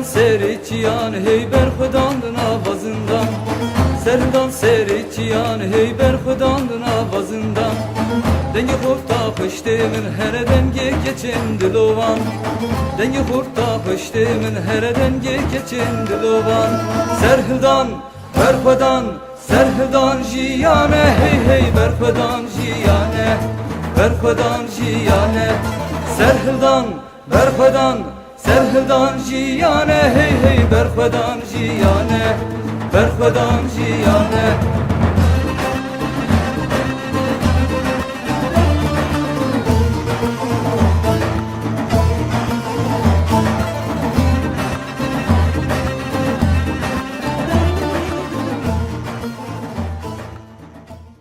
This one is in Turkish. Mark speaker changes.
Speaker 1: Serdan seriçiyan heyber Xudanın avazından, Serdan seriçiyan heyber Xudanın avazından. Dengi kurta kıştımın her denge geçen dilovan, Dengi kurta kıştımın her denge geçen dilovan. Serhildan berxudan, serhildan jiyane, hey hey berxudan jiyane, berxudan jiyane. Serhildan berxudan, serhildan jiyane, hey hey berxudan jiyane, berxudan jiyane.